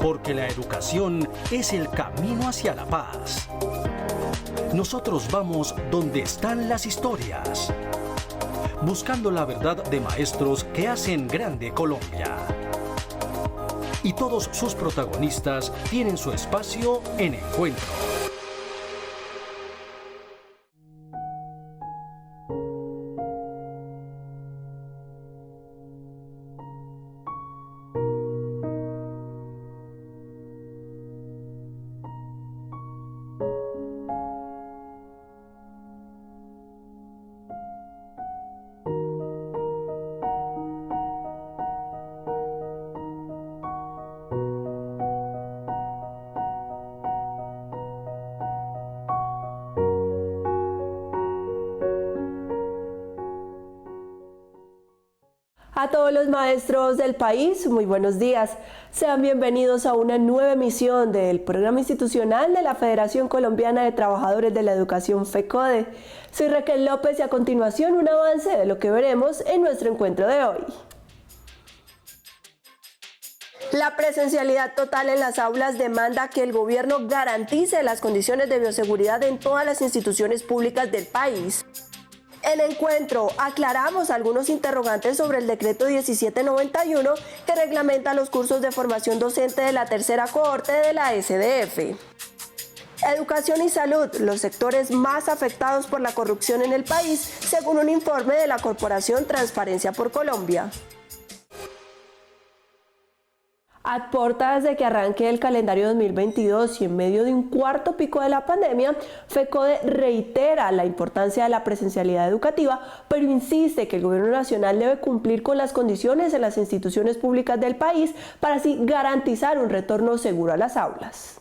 porque la educación es el camino hacia la paz. Nosotros vamos donde están las historias, buscando la verdad de maestros que hacen grande Colombia. Y todos sus protagonistas tienen su espacio en Encuentro. A todos los maestros del país, muy buenos días. Sean bienvenidos a una nueva emisión del programa institucional de la Federación Colombiana de Trabajadores de la Educación FECODE. Soy Raquel López y a continuación un avance de lo que veremos en nuestro encuentro de hoy. La presencialidad total en las aulas demanda que el gobierno garantice las condiciones de bioseguridad en todas las instituciones públicas del país. En Encuentro aclaramos algunos interrogantes sobre el decreto 1791 que reglamenta los cursos de formación docente de la tercera cohorte de la SDF. Educación y salud, los sectores más afectados por la corrupción en el país, según un informe de la Corporación Transparencia por Colombia. A portas de que arranque el calendario 2022 y en medio de un cuarto pico de la pandemia, FECODE reitera la importancia de la presencialidad educativa, pero insiste que el gobierno nacional debe cumplir con las condiciones en las instituciones públicas del país para así garantizar un retorno seguro a las aulas.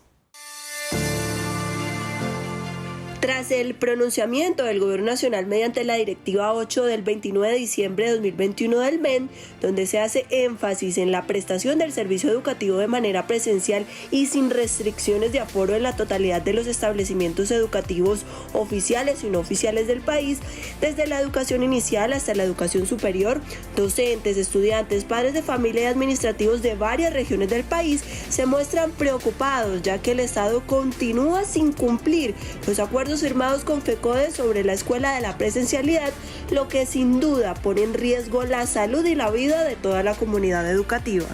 Tras el pronunciamiento del Gobierno Nacional mediante la Directiva 8 del 29 de diciembre de 2021 del MEN, donde se hace énfasis en la prestación del servicio educativo de manera presencial y sin restricciones de aforo en la totalidad de los establecimientos educativos oficiales y no oficiales del país, desde la educación inicial hasta la educación superior, docentes, estudiantes, padres de familia y administrativos de varias regiones del país se muestran preocupados, ya que el Estado continúa sin cumplir los acuerdos firmados con FECODE sobre la escuela de la presencialidad, lo que sin duda pone en riesgo la salud y la vida de toda la comunidad educativa.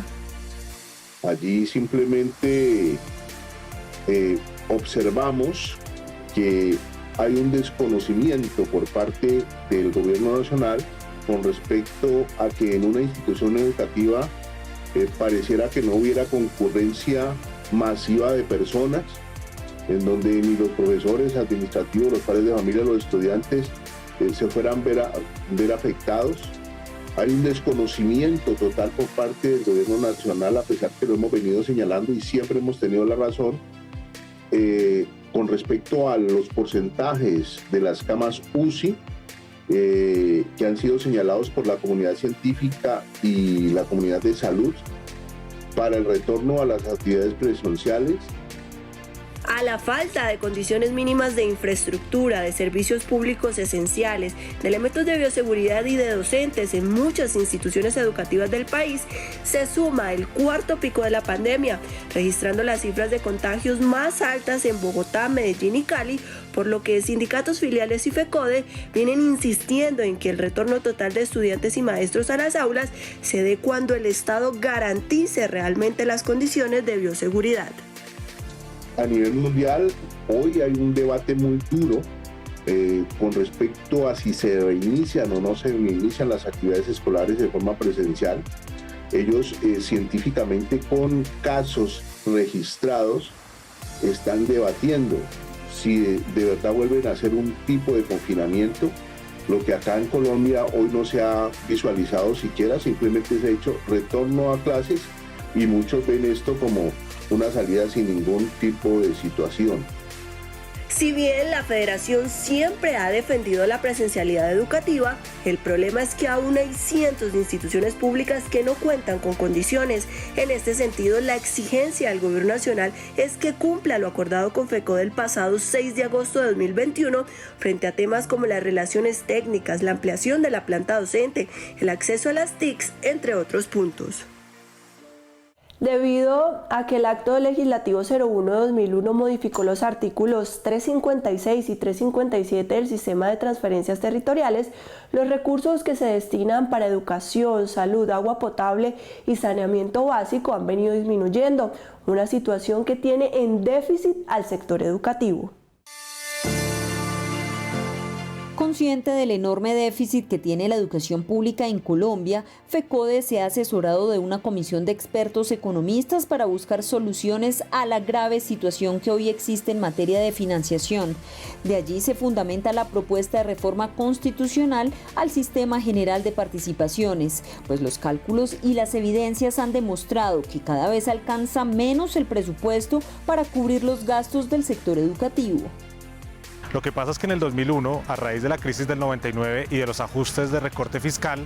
Allí simplemente observamos que hay un desconocimiento por parte del gobierno nacional con respecto a que en una institución educativa pareciera que no hubiera concurrencia masiva de personas, en donde ni los profesores administrativos, los padres de familia, los estudiantes se fueran ver afectados. Hay un desconocimiento total por parte del gobierno nacional, a pesar que lo hemos venido señalando y siempre hemos tenido la razón, con respecto a los porcentajes de las camas UCI que han sido señalados por la comunidad científica y la comunidad de salud para el retorno a las actividades presenciales. A la falta de condiciones mínimas de infraestructura, de servicios públicos esenciales, de elementos de bioseguridad y de docentes en muchas instituciones educativas del país, se suma el cuarto pico de la pandemia, registrando las cifras de contagios más altas en Bogotá, Medellín y Cali, por lo que sindicatos filiales y FECODE vienen insistiendo en que el retorno total de estudiantes y maestros a las aulas se dé cuando el Estado garantice realmente las condiciones de bioseguridad. A nivel mundial, hoy hay un debate muy duro con respecto a si se reinician o no se reinician las actividades escolares de forma presencial. Ellos científicamente, con casos registrados, están debatiendo si de verdad vuelven a hacer un tipo de confinamiento, lo que acá en Colombia hoy no se ha visualizado siquiera, simplemente se ha hecho retorno a clases y muchos ven esto como una salida sin ningún tipo de situación. Si bien la Federación siempre ha defendido la presencialidad educativa, el problema es que aún hay cientos de instituciones públicas que no cuentan con condiciones. En este sentido, la exigencia del Gobierno Nacional es que cumpla lo acordado con FECODE el pasado 6 de agosto de 2021 frente a temas como las relaciones técnicas, la ampliación de la planta docente, el acceso a las TICs, entre otros puntos. Debido a que el Acto Legislativo 01 de 2001 modificó los artículos 356 y 357 del Sistema de Transferencias Territoriales, los recursos que se destinan para educación, salud, agua potable y saneamiento básico han venido disminuyendo, una situación que tiene en déficit al sector educativo. Consciente del enorme déficit que tiene la educación pública en Colombia, FECODE se ha asesorado de una comisión de expertos economistas para buscar soluciones a la grave situación que hoy existe en materia de financiación. De allí se fundamenta la propuesta de reforma constitucional al Sistema General de Participaciones, pues los cálculos y las evidencias han demostrado que cada vez alcanza menos el presupuesto para cubrir los gastos del sector educativo. Lo que pasa es que en el 2001, a raíz de la crisis del 99 y de los ajustes de recorte fiscal,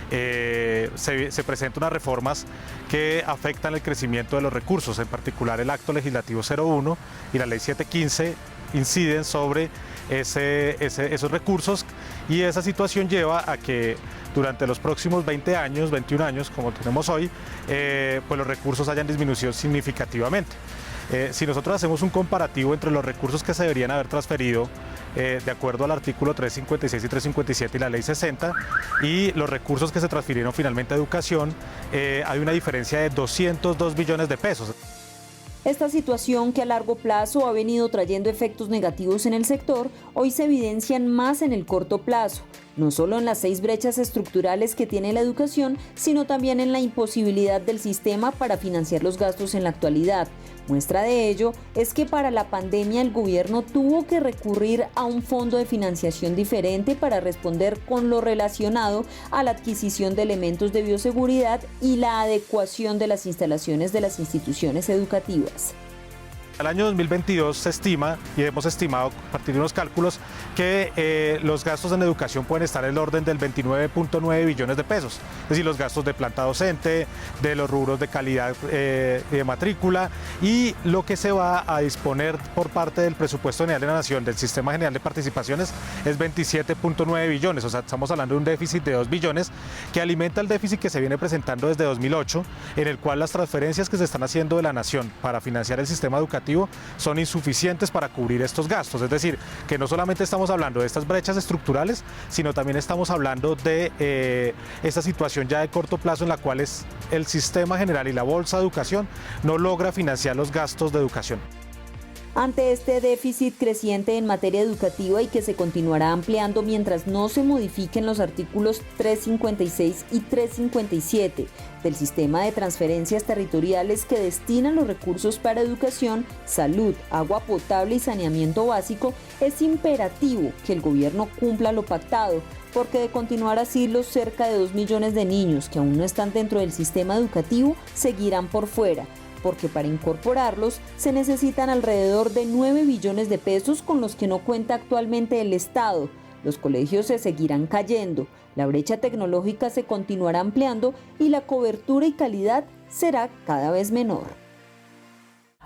se presentan unas reformas que afectan el crecimiento de los recursos, en particular el Acto Legislativo 01 y la Ley 715 inciden sobre esos recursos, y esa situación lleva a que durante los próximos 20 años, 21 años, como tenemos hoy, pues los recursos hayan disminuido significativamente. Si nosotros hacemos un comparativo entre los recursos que se deberían haber transferido de acuerdo al artículo 356 y 357 y la ley 60 y los recursos que se transfirieron finalmente a educación, hay una diferencia de 202 billones de pesos. Esta situación, que a largo plazo ha venido trayendo efectos negativos en el sector, hoy se evidencian más en el corto plazo, no solo en las 6 brechas estructurales que tiene la educación, sino también en la imposibilidad del sistema para financiar los gastos en la actualidad. Muestra de ello es que para la pandemia el gobierno tuvo que recurrir a un fondo de financiación diferente para responder con lo relacionado a la adquisición de elementos de bioseguridad y la adecuación de las instalaciones de las instituciones educativas. Al año 2022 se estima, y hemos estimado a partir de unos cálculos, que los gastos en educación pueden estar en el orden del 29.9 billones de pesos. Es decir, los gastos de planta docente, de los rubros de calidad de matrícula, y lo que se va a disponer por parte del presupuesto general de la Nación, del Sistema General de Participaciones, es 27.9 billones. O sea, estamos hablando de un déficit de 2 billones que alimenta el déficit que se viene presentando desde 2008, en el cual las transferencias que se están haciendo de la Nación para financiar el sistema educativo son insuficientes para cubrir estos gastos. Es decir, que no solamente estamos hablando de estas brechas estructurales, sino también estamos hablando de esta situación ya de corto plazo en la cual el sistema general y la bolsa de educación no logra financiar los gastos de educación. Ante este déficit creciente en materia educativa y que se continuará ampliando mientras no se modifiquen los artículos 356 y 357 del Sistema de Transferencias Territoriales que destinan los recursos para educación, salud, agua potable y saneamiento básico, es imperativo que el gobierno cumpla lo pactado, porque de continuar así los cerca de 2 millones de niños que aún no están dentro del sistema educativo seguirán por fuera, porque para incorporarlos se necesitan alrededor de 9 billones de pesos con los que no cuenta actualmente el Estado. Los colegios se seguirán cayendo, la brecha tecnológica se continuará ampliando y la cobertura y calidad será cada vez menor.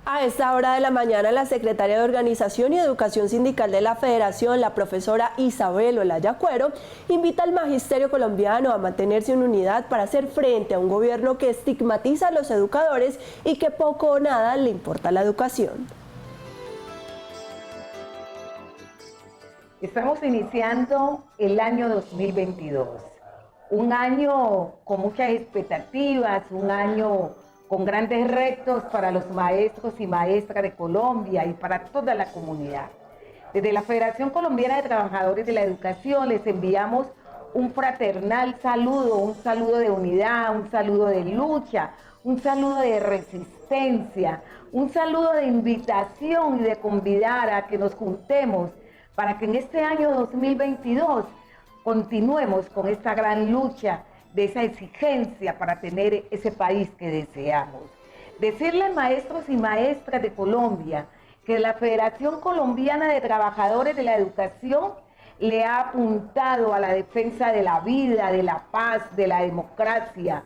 A esta hora de la mañana, la secretaria de Organización y Educación Sindical de la Federación, la profesora Isabel Olaya Cuero, invita al magisterio colombiano a mantenerse en unidad para hacer frente a un gobierno que estigmatiza a los educadores y que poco o nada le importa la educación. Estamos iniciando el año 2022, un año con muchas expectativas, un año con grandes retos para los maestros y maestras de Colombia y para toda la comunidad. Desde la Federación Colombiana de Trabajadores de la Educación les enviamos un fraternal saludo, un saludo de unidad, un saludo de lucha, un saludo de resistencia, un saludo de invitación y de convidar a que nos juntemos para que en este año 2022 continuemos con esta gran lucha de esa exigencia para tener ese país que deseamos. Decirles, maestros y maestras de Colombia, que la Federación Colombiana de Trabajadores de la Educación le ha apuntado a la defensa de la vida, de la paz, de la democracia,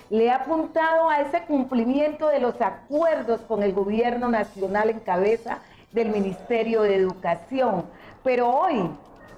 le ha apuntado a ese cumplimiento de los acuerdos con el gobierno nacional en cabeza del Ministerio de Educación. Pero hoy,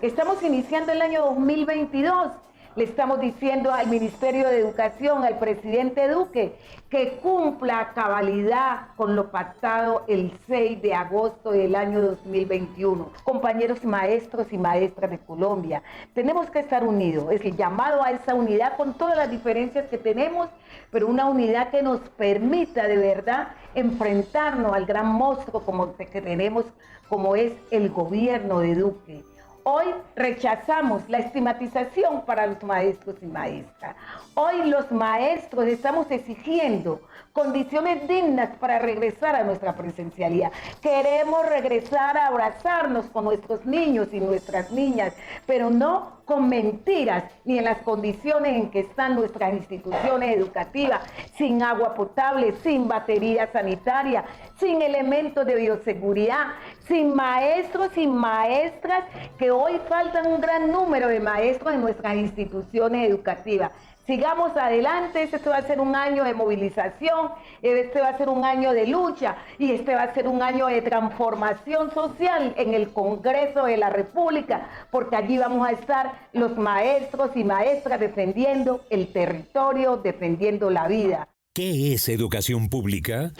estamos iniciando el año 2022, le estamos diciendo al Ministerio de Educación, al presidente Duque, que cumpla a cabalidad con lo pactado el 6 de agosto del año 2021. Compañeros maestros y maestras de Colombia, tenemos que estar unidos. Es el llamado a esa unidad con todas las diferencias que tenemos, pero una unidad que nos permita de verdad enfrentarnos al gran monstruo que tenemos, como es el gobierno de Duque. Hoy rechazamos la estigmatización para los maestros y maestras. Hoy los maestros estamos exigiendo condiciones dignas para regresar a nuestra presencialidad. Queremos regresar a abrazarnos con nuestros niños y nuestras niñas, pero no con mentiras ni en las condiciones en que están nuestras instituciones educativas, sin agua potable, sin batería sanitaria, sin elementos de bioseguridad, sin maestros y maestras, que hoy faltan un gran número de maestros en nuestras instituciones educativas. Sigamos adelante, este va a ser un año de movilización, este va a ser un año de lucha y este va a ser un año de transformación social en el Congreso de la República, porque allí vamos a estar los maestros y maestras defendiendo el territorio, defendiendo la vida. ¿Qué es educación pública?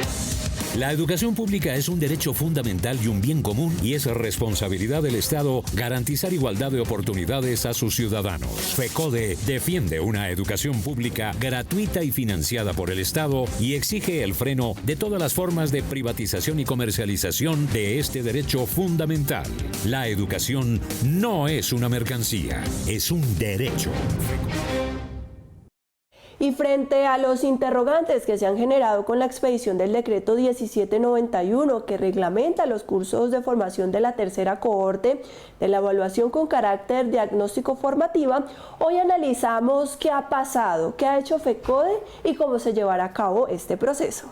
La educación pública es un derecho fundamental y un bien común, y es responsabilidad del Estado garantizar igualdad de oportunidades a sus ciudadanos. FECODE defiende una educación pública gratuita y financiada por el Estado y exige el freno de todas las formas de privatización y comercialización de este derecho fundamental. La educación no es una mercancía, es un derecho. Y frente a los interrogantes que se han generado con la expedición del decreto 1791, que reglamenta los cursos de formación de la tercera cohorte de la evaluación con carácter diagnóstico formativa, hoy analizamos qué ha pasado, qué ha hecho FECODE y cómo se llevará a cabo este proceso.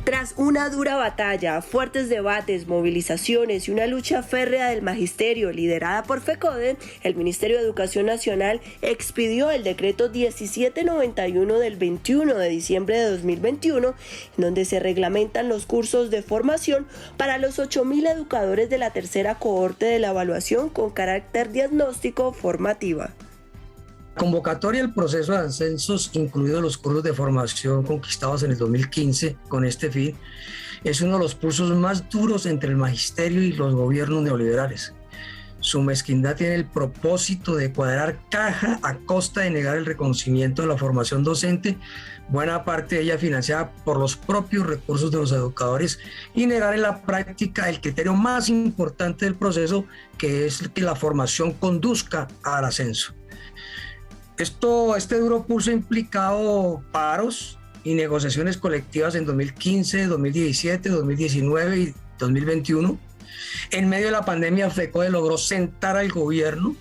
Tras una dura batalla, fuertes debates, movilizaciones y una lucha férrea del magisterio liderada por FECODE, el Ministerio de Educación Nacional expidió el decreto 1791 del 21 de diciembre de 2021, en donde se reglamentan los cursos de formación para los 8.000 educadores de la tercera cohorte de la evaluación con carácter diagnóstico formativa. Convocatoria al proceso de ascensos, incluidos los cursos de formación conquistados en el 2015 con este fin, es uno de los pulsos más duros entre el magisterio y los gobiernos neoliberales. Su mezquindad tiene el propósito de cuadrar caja a costa de negar el reconocimiento de la formación docente, buena parte de ella financiada por los propios recursos de los educadores, y negar en la práctica el criterio más importante del proceso, que es que la formación conduzca al ascenso. Este duro pulso ha implicado paros y negociaciones colectivas en 2015, 2017, 2019 y 2021. En medio de la pandemia, FECODE logró sentar al gobierno.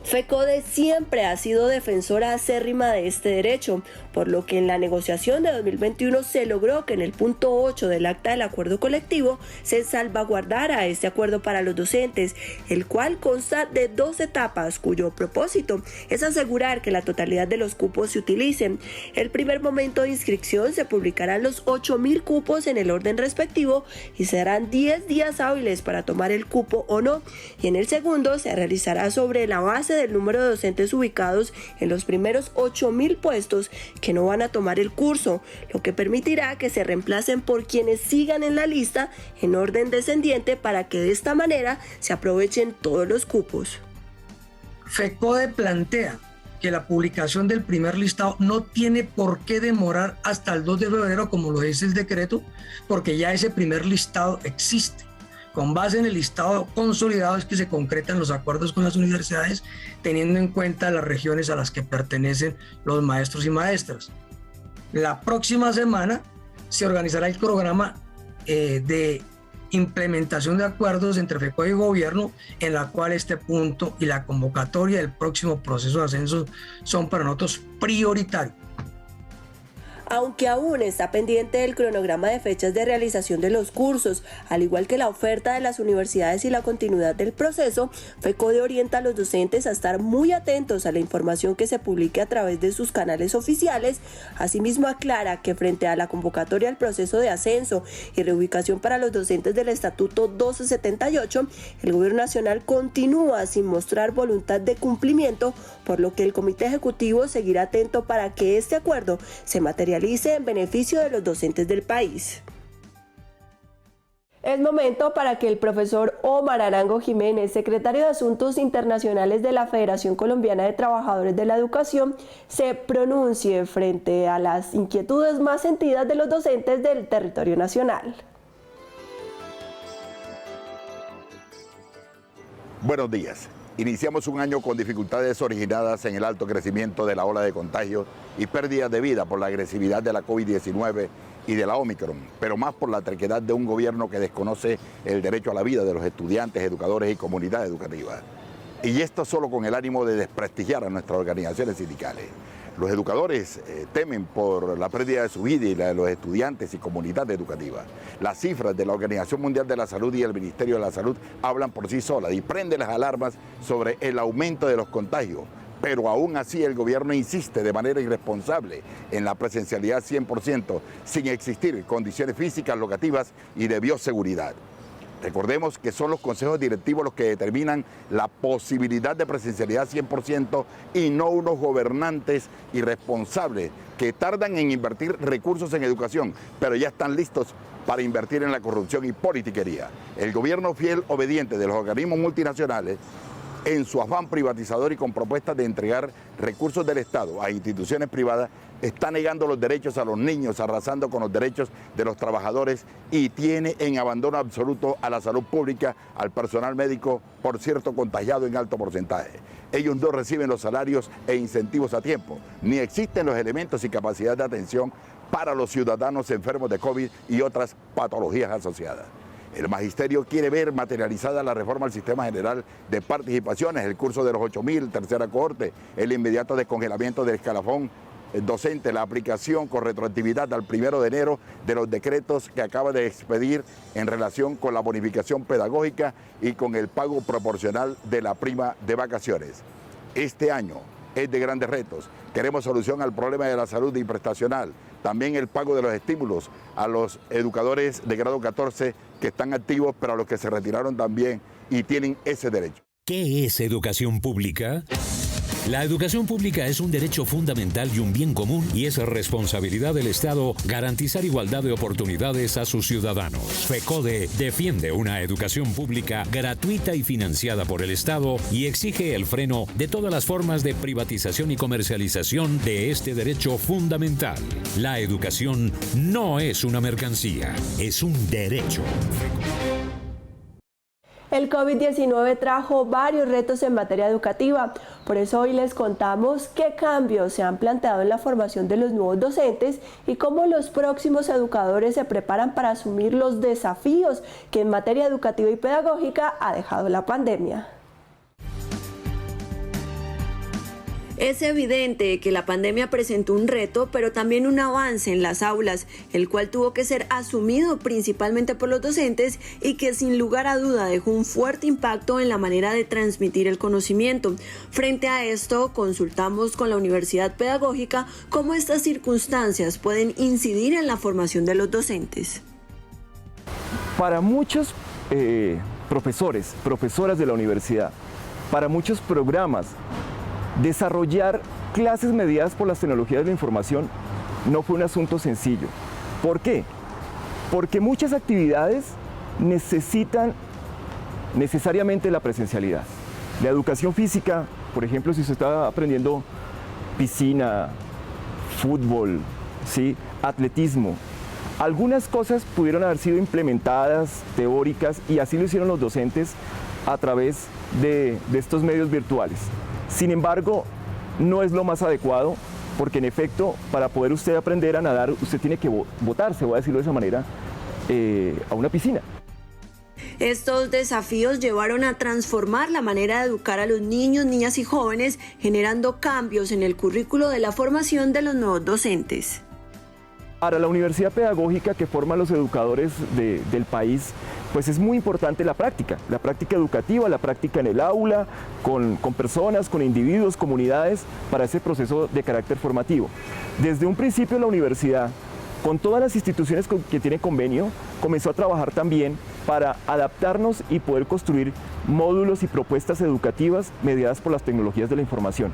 FECODE siempre ha sido defensora acérrima de este derecho, por lo que en la negociación de 2021 se logró que en el punto 8 del acta del acuerdo colectivo se salvaguardara este acuerdo para los docentes, el cual consta de 2 etapas, cuyo propósito es asegurar que la totalidad de los cupos se utilicen. El primer momento de inscripción se publicarán los 8.000 cupos en el orden respectivo y serán 10 días hábiles para tomar el cupo o no, y en el segundo se realizará sobre la base del número de docentes ubicados en los primeros 8.000 puestos que no van a tomar el curso, lo que permitirá que se reemplacen por quienes sigan en la lista en orden descendiente para que de esta manera se aprovechen todos los cupos. FECODE plantea que la publicación del primer listado no tiene por qué demorar hasta el 2 de febrero, como lo dice el decreto, porque ya ese primer listado existe. Con base en el listado consolidado es que se concretan los acuerdos con las universidades, teniendo en cuenta las regiones a las que pertenecen los maestros y maestras. La próxima semana se organizará el programa de implementación de acuerdos entre FECODE y gobierno, en la cual este punto y la convocatoria del próximo proceso de ascenso son para nosotros prioritarios. Aunque aún está pendiente el cronograma de fechas de realización de los cursos, al igual que la oferta de las universidades y la continuidad del proceso, FECODE orienta a los docentes a estar muy atentos a la información que se publique a través de sus canales oficiales. Asimismo, aclara que frente a la convocatoria al proceso de ascenso y reubicación para los docentes del Estatuto 1278, el Gobierno Nacional continúa sin mostrar voluntad de cumplimiento, por lo que el Comité Ejecutivo seguirá atento para que este acuerdo se materialice en beneficio de los docentes del país. Es momento para que el profesor Omar Arango Jiménez, secretario de Asuntos Internacionales de la Federación Colombiana de Trabajadores de la Educación, se pronuncie frente a las inquietudes más sentidas de los docentes del territorio nacional. Buenos días. Iniciamos un año con dificultades originadas en el alto crecimiento de la ola de contagios y pérdidas de vida por la agresividad de la COVID-19 y de la Omicron, pero más por la terquedad de un gobierno que desconoce el derecho a la vida de los estudiantes, educadores y comunidad educativa. Y esto solo con el ánimo de desprestigiar a nuestras organizaciones sindicales. Los educadores temen por la pérdida de su vida y la de los estudiantes y comunidad educativa. Las cifras de la Organización Mundial de la Salud y el Ministerio de la Salud hablan por sí solas y prenden las alarmas sobre el aumento de los contagios. Pero aún así el gobierno insiste de manera irresponsable en la presencialidad 100%, sin existir condiciones físicas, locativas y de bioseguridad. Recordemos que son los consejos directivos los que determinan la posibilidad de presencialidad 100% y no unos gobernantes irresponsables que tardan en invertir recursos en educación, pero ya están listos para invertir en la corrupción y politiquería. El gobierno fiel obediente de los organismos multinacionales, en su afán privatizador y con propuestas de entregar recursos del Estado a instituciones privadas, está negando los derechos a los niños, arrasando con los derechos de los trabajadores y tiene en abandono absoluto a la salud pública, al personal médico, por cierto, contagiado en alto porcentaje. Ellos no reciben los salarios e incentivos a tiempo, ni existen los elementos y capacidad de atención para los ciudadanos enfermos de COVID y otras patologías asociadas. El magisterio quiere ver materializada la reforma al sistema general de participaciones, el curso de los 8.000, tercera cohorte, el inmediato descongelamiento del escalafón docente, la aplicación con retroactividad al 1 de enero de los decretos que acaba de expedir en relación con la bonificación pedagógica y con el pago proporcional de la prima de vacaciones. Este año es de grandes retos. Queremos solución al problema de la salud y prestacional, también el pago de los estímulos a los educadores de grado 14 que están activos, pero a los que se retiraron también y tienen ese derecho. ¿Qué es educación pública? La educación pública es un derecho fundamental y un bien común y es responsabilidad del Estado garantizar igualdad de oportunidades a sus ciudadanos. FECODE defiende una educación pública gratuita y financiada por el Estado y exige el freno de todas las formas de privatización y comercialización de este derecho fundamental. La educación no es una mercancía, es un derecho. El COVID-19 trajo varios retos en materia educativa, por eso hoy les contamos qué cambios se han planteado en la formación de los nuevos docentes y cómo los próximos educadores se preparan para asumir los desafíos que en materia educativa y pedagógica ha dejado la pandemia. Es evidente que la pandemia presentó un reto, pero también un avance en las aulas, el cual tuvo que ser asumido principalmente por los docentes y que sin lugar a duda dejó un fuerte impacto en la manera de transmitir el conocimiento. Frente a esto, consultamos con la Universidad Pedagógica cómo estas circunstancias pueden incidir en la formación de los docentes. Para muchos profesoras de la universidad, para muchos programas, desarrollar clases mediadas por las tecnologías de la información no fue un asunto sencillo. ¿Por qué? Porque muchas actividades necesitan necesariamente la presencialidad. La educación física, por ejemplo, si se está aprendiendo piscina, fútbol, ¿sí? Atletismo, algunas cosas pudieron haber sido implementadas, teóricas, y así lo hicieron los docentes a través de estos medios virtuales. Sin embargo, no es lo más adecuado porque en efecto, para poder usted aprender a nadar, usted tiene que botarse, voy a decirlo de esa manera, a una piscina. Estos desafíos llevaron a transformar la manera de educar a los niños, niñas y jóvenes, generando cambios en el currículo de la formación de los nuevos docentes. Para la universidad pedagógica que forma a los educadores del país, pues es muy importante la práctica educativa, la práctica en el aula, con personas, con individuos, comunidades, para ese proceso de carácter formativo. Desde un principio la universidad, con todas las instituciones que tiene convenio, comenzó a trabajar también para adaptarnos y poder construir módulos y propuestas educativas mediadas por las tecnologías de la información.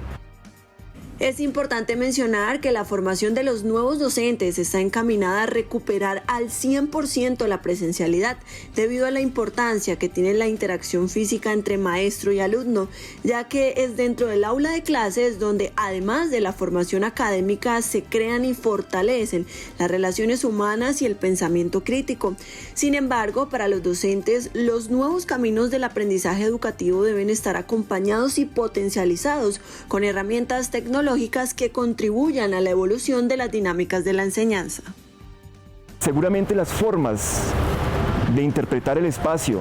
Es importante mencionar que la formación de los nuevos docentes está encaminada a recuperar al 100% la presencialidad, debido a la importancia que tiene la interacción física entre maestro y alumno, ya que es dentro del aula de clases donde, además de la formación académica, se crean y fortalecen las relaciones humanas y el pensamiento crítico. Sin embargo, para los docentes, los nuevos caminos del aprendizaje educativo deben estar acompañados y potencializados con herramientas tecnológicas que contribuyan a la evolución de las dinámicas de la enseñanza. Seguramente las formas de interpretar el espacio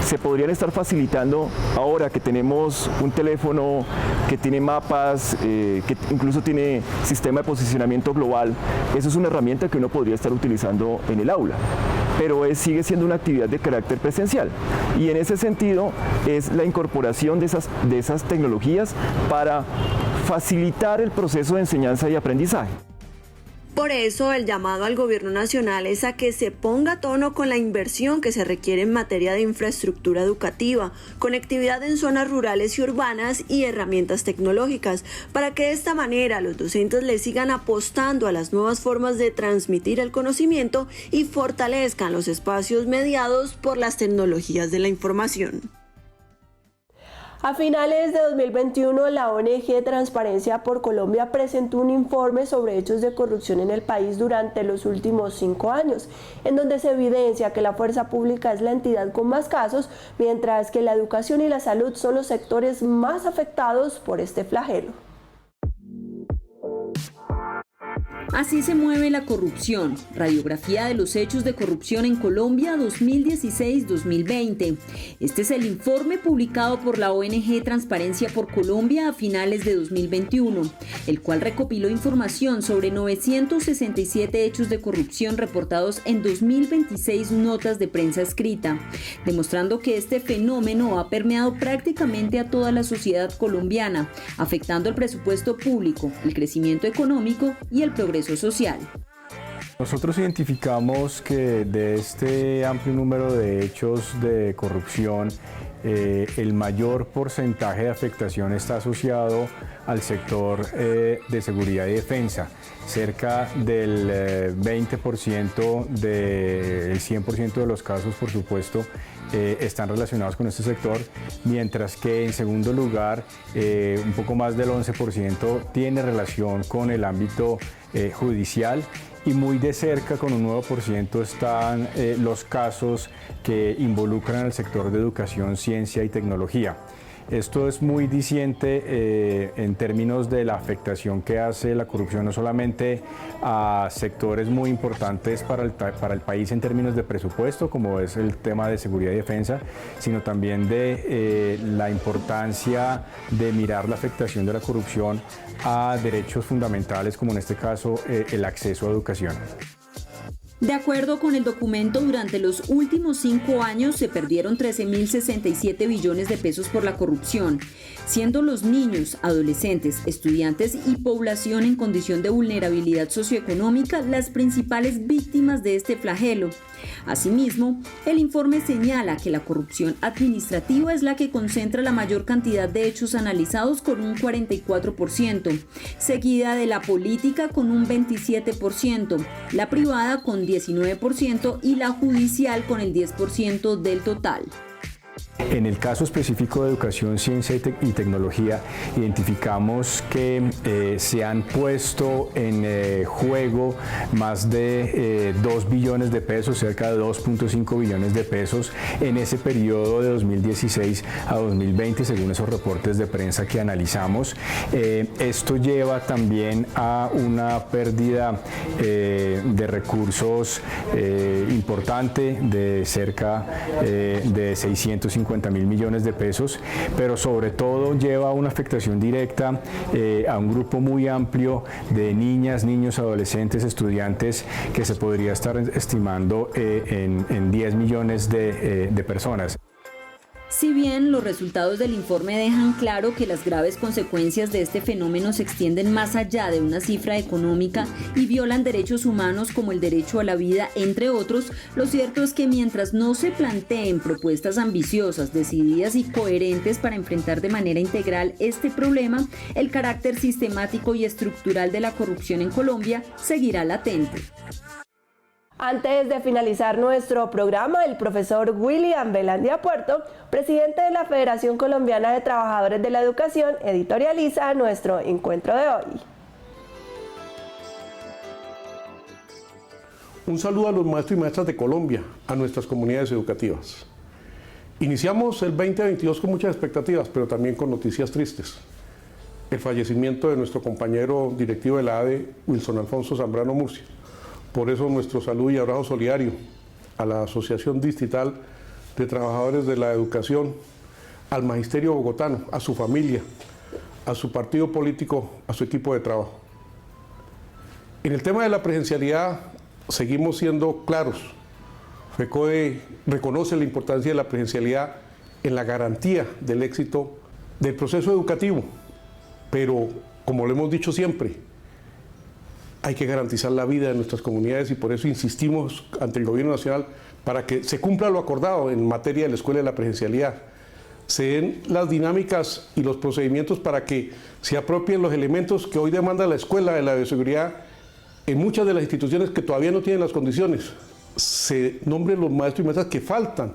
se podrían estar facilitando ahora que tenemos un teléfono que tiene mapas, que incluso tiene sistema de posicionamiento global. Eso es una herramienta que uno podría estar utilizando en el aula, pero sigue siendo una actividad de carácter presencial. Y en ese sentido es la incorporación de esas tecnologías para facilitar el proceso de enseñanza y aprendizaje. Por eso, el llamado al gobierno nacional es a que se ponga a tono con la inversión que se requiere en materia de infraestructura educativa, conectividad en zonas rurales y urbanas y herramientas tecnológicas, para que de esta manera los docentes le sigan apostando a las nuevas formas de transmitir el conocimiento y fortalezcan los espacios mediados por las tecnologías de la información. A finales de 2021, la ONG Transparencia por Colombia presentó un informe sobre hechos de corrupción en el país durante los últimos 5 años, en donde se evidencia que la fuerza pública es la entidad con más casos, mientras que la educación y la salud son los sectores más afectados por este flagelo. Así se mueve la corrupción. Radiografía de los hechos de corrupción en Colombia 2016-2020. Este es el informe publicado por la ONG Transparencia por Colombia a finales de 2021, el cual recopiló información sobre 967 hechos de corrupción reportados en 2026 notas de prensa escrita, demostrando que este fenómeno ha permeado prácticamente a toda la sociedad colombiana, afectando el presupuesto público, el crecimiento económico y el progreso social. Nosotros identificamos que de este amplio número de hechos de corrupción, el mayor porcentaje de afectación está asociado al sector de seguridad y defensa. Cerca del 20% del 100% de los casos, por supuesto, están relacionados con este sector, mientras que en segundo lugar, un poco más del 11% tiene relación con el ámbito judicial, y muy de cerca, con un 9%, están los casos que involucran al sector de educación, ciencia y tecnología. Esto es muy diciente en términos de la afectación que hace la corrupción no solamente a sectores muy importantes para el país en términos de presupuesto, como es el tema de seguridad y defensa, sino también de la importancia de mirar la afectación de la corrupción a derechos fundamentales, como en este caso el acceso a educación. De acuerdo con el documento, durante los últimos 5 años se perdieron 13.067 billones de pesos por la corrupción, siendo los niños, adolescentes, estudiantes y población en condición de vulnerabilidad socioeconómica las principales víctimas de este flagelo. Asimismo, el informe señala que la corrupción administrativa es la que concentra la mayor cantidad de hechos analizados con un 44%, seguida de la política con un 27%, la privada con 19% y la judicial con el 10% del total. En el caso específico de educación, ciencia y tecnología, identificamos que se han puesto en juego más de 2 billones de pesos, cerca de 2.5 billones de pesos en ese periodo de 2016 a 2020, según esos reportes de prensa que analizamos. Esto lleva también a una pérdida de recursos importante de cerca de 650 50.000 millones de pesos, pero sobre todo lleva una afectación directa a un grupo muy amplio de niñas, niños, adolescentes, estudiantes, que se podría estar estimando en 10 millones de personas. Si bien los resultados del informe dejan claro que las graves consecuencias de este fenómeno se extienden más allá de una cifra económica y violan derechos humanos como el derecho a la vida, entre otros, lo cierto es que mientras no se planteen propuestas ambiciosas, decididas y coherentes para enfrentar de manera integral este problema, el carácter sistemático y estructural de la corrupción en Colombia seguirá latente. Antes de finalizar nuestro programa, el profesor William Velandia Puerto, presidente de la Federación Colombiana de Trabajadores de la Educación, editorializa nuestro encuentro de hoy. Un saludo a los maestros y maestras de Colombia, a nuestras comunidades educativas. Iniciamos el 2022 con muchas expectativas, pero también con noticias tristes. El fallecimiento de nuestro compañero directivo de la ADE, Wilson Alfonso Zambrano Murcia. Por eso nuestro saludo y abrazo solidario a la Asociación Distrital de Trabajadores de la Educación, al Magisterio Bogotano, a su familia, a su partido político, a su equipo de trabajo. En el tema de la presencialidad seguimos siendo claros. FECODE reconoce la importancia de la presencialidad en la garantía del éxito del proceso educativo, pero como lo hemos dicho siempre, hay que garantizar la vida de nuestras comunidades y por eso insistimos ante el Gobierno Nacional para que se cumpla lo acordado en materia de la escuela de la presencialidad. Se den las dinámicas y los procedimientos para que se apropien los elementos que hoy demanda la escuela de la bioseguridad en muchas de las instituciones que todavía no tienen las condiciones. Se nombren los maestros y maestras que faltan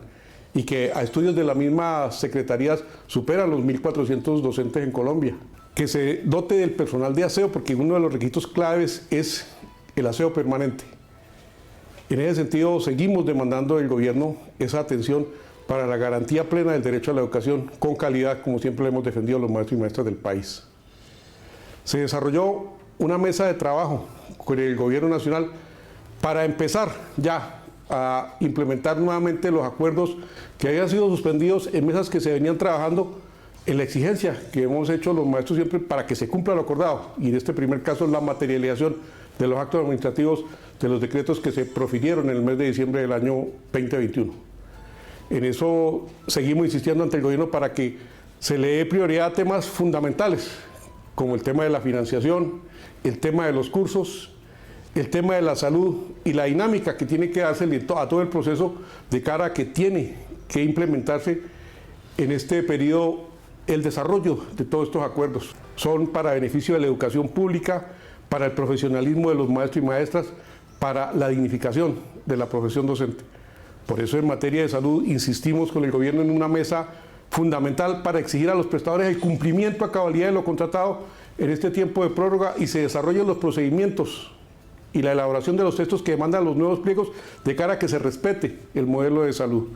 y que a estudios de las mismas secretarías superan los 1.400 docentes en Colombia. Que se dote del personal de aseo, porque uno de los requisitos claves es el aseo permanente. En ese sentido, seguimos demandando del gobierno esa atención para la garantía plena del derecho a la educación con calidad, como siempre lo hemos defendido los maestros y maestras del país. Se desarrolló una mesa de trabajo con el Gobierno Nacional para empezar ya a implementar nuevamente los acuerdos que habían sido suspendidos en mesas que se venían trabajando en la exigencia que hemos hecho los maestros siempre para que se cumpla lo acordado, y en este primer caso la materialización de los actos administrativos de los decretos que se profirieron en el mes de diciembre del año 2021. En eso seguimos insistiendo ante el gobierno para que se le dé prioridad a temas fundamentales, como el tema de la financiación, el tema de los cursos, el tema de la salud y la dinámica que tiene que darse a todo el proceso de cara a que tiene que implementarse en este periodo el desarrollo de todos estos acuerdos. Son para beneficio de la educación pública, para el profesionalismo de los maestros y maestras, para la dignificación de la profesión docente. Por eso en materia de salud insistimos con el gobierno en una mesa fundamental para exigir a los prestadores el cumplimiento a cabalidad de lo contratado en este tiempo de prórroga y se desarrollen los procedimientos y la elaboración de los textos que demandan los nuevos pliegos de cara a que se respete el modelo de salud.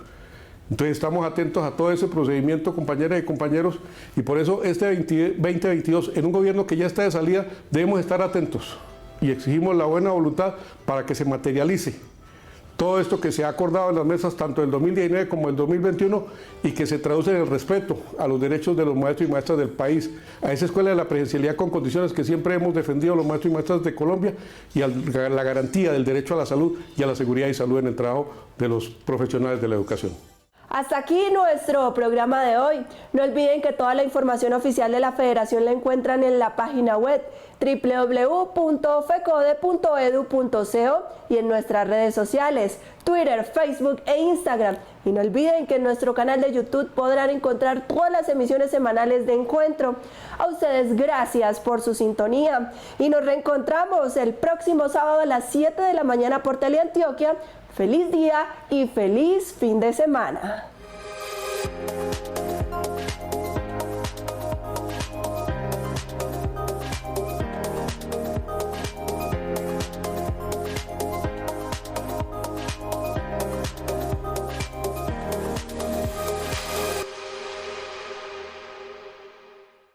Entonces estamos atentos a todo ese procedimiento, compañeras y compañeros, y por eso este 2022, en un gobierno que ya está de salida, debemos estar atentos y exigimos la buena voluntad para que se materialice todo esto que se ha acordado en las mesas tanto del 2019 como del 2021 y que se traduce en el respeto a los derechos de los maestros y maestras del país, a esa escuela de la presencialidad con condiciones que siempre hemos defendido los maestros y maestras de Colombia y a la garantía del derecho a la salud y a la seguridad y salud en el trabajo de los profesionales de la educación. Hasta aquí nuestro programa de hoy. No olviden que toda la información oficial de la Federación la encuentran en la página web www.fecode.edu.co y en nuestras redes sociales, Twitter, Facebook e Instagram. Y no olviden que en nuestro canal de YouTube podrán encontrar todas las emisiones semanales de Encuentro. A ustedes gracias por su sintonía y nos reencontramos el próximo sábado a las 7 de la mañana por Teleantioquia. Feliz día y feliz fin de semana.